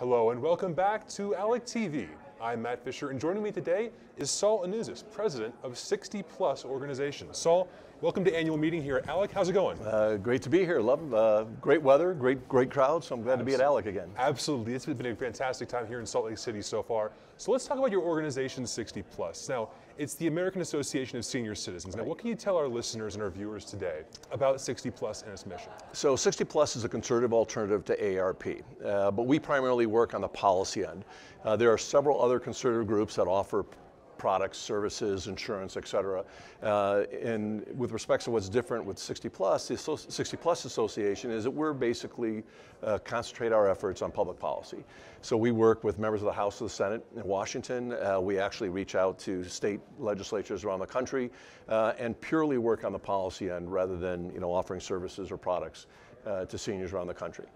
Hello and welcome back to ALECtv. I'm Matt Fisher, and joining me today is Saul Anuzis, president of 60 Plus organizations. Saul, welcome to annual meeting here at ALEC. How's it going? Great to be here. Love great weather, great crowd. So I'm glad to be at ALEC again. Absolutely, it's been a fantastic time here in Salt Lake City so far. So let's talk about your organization, 60 Plus. Now, it's the American Association of Senior Citizens. Now, what can you tell our listeners and our viewers today about 60 Plus and its mission? So 60 Plus is a conservative alternative to AARP, but we primarily work on the policy end. There are several other conservative groups that offer products, services, insurance, et cetera. And with respect to what's different with 60 Plus, the 60 Plus Association is that we're basically concentrate our efforts on public policy. So we work with members of the House and the Senate in Washington. We actually reach out to state legislatures around the country and purely work on the policy end rather than offering services or products to seniors around the country.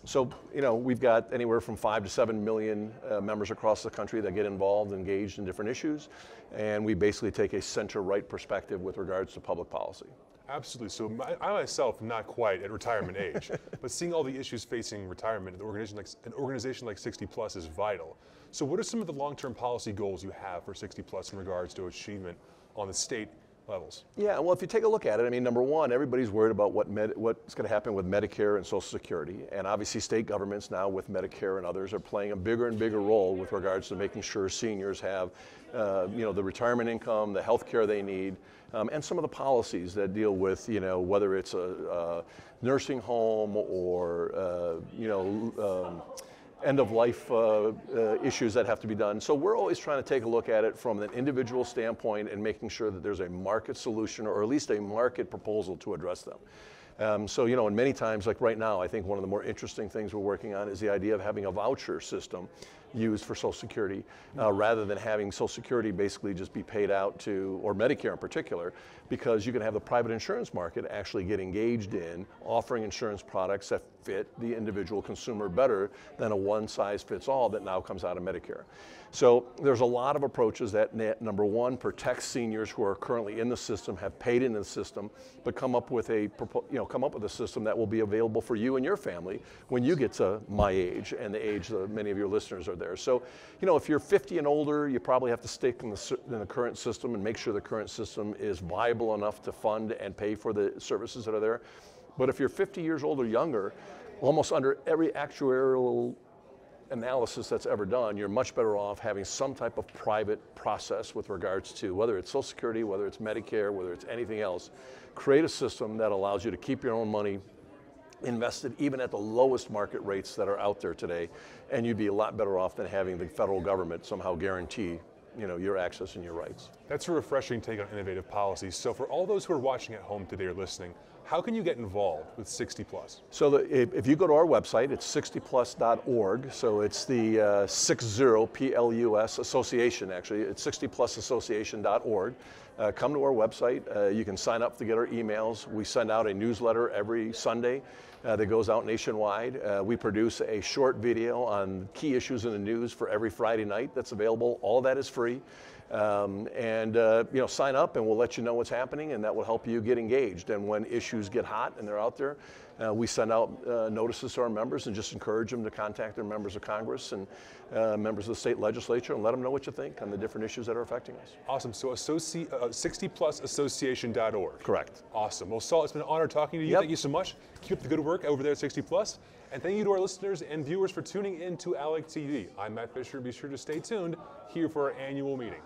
So we've got anywhere from 5 to 7 million members across the country that get involved, engaged in different issues, and we basically take a center-right perspective with regards to public policy. Absolutely. So I myself, not quite at retirement age, but seeing all the issues facing retirement, an organization like 60 Plus is vital. So what are some of the long-term policy goals you have for 60 Plus in regards to achievement on the state levels? Yeah, well, if you take a look at it, I mean, number one, everybody's worried about what's going to happen with Medicare and Social Security, and obviously state governments now with Medicare and others are playing a bigger and bigger role with regards to making sure seniors have, the retirement income, the health care they need, and some of the policies that deal with, whether it's a nursing home or, end-of-life issues that have to be done. So we're always trying to take a look at it from an individual standpoint and making sure that there's a market solution or at least a market proposal to address them. And many times, like right now, I think one of the more interesting things we're working on is the idea of having a voucher system used for Social Security rather than having Social Security basically just be paid out to, or Medicare in particular, because you can have the private insurance market actually get engaged in offering insurance products that fit the individual consumer better than a one-size-fits-all that now comes out of Medicare. So there's a lot of approaches that, number one, protect seniors who are currently in the system, have paid into the system, but come up with a system that will be available for you and your family when you get to my age and the age that many of your listeners are there. So, if you're 50 and older, you probably have to stick in the current system and make sure the current system is viable enough to fund and pay for the services that are there. But if you're 50 years old or younger, almost under every actuarial analysis that's ever done, you're much better off having some type of private process with regards to whether it's Social Security, whether it's Medicare, whether it's anything else. Create a system that allows you to keep your own money invested even at the lowest market rates that are out there today, and you'd be a lot better off than having the federal government somehow guarantee your access and your rights. That's a refreshing take on innovative policies. So for all those who are watching at home today or listening, how can you get involved with 60 Plus? So if you go to our website, it's 60plus.org. So it's the 60 Plus Association, actually. It's 60plusassociation.org. Come to our website. You can sign up to get our emails. We send out a newsletter every Sunday that goes out nationwide. We produce a short video on key issues in the news for every Friday night that's available. All that is free. Sign up and we'll let you know what's happening, and that will help you get engaged. And when issues get hot and they're out there, we send out notices to our members and just encourage them to contact their members of Congress and members of the state legislature and let them know what you think on the different issues that are affecting us. Awesome. So 60plusassociation.org. Correct. Awesome. Well, Saul, it's been an honor talking to you. Yep. Thank you so much. Keep up the good work over there at 60 Plus. And thank you to our listeners and viewers for tuning in to ALECtv. I'm Matt Fisher. Be sure to stay tuned here for our annual meeting.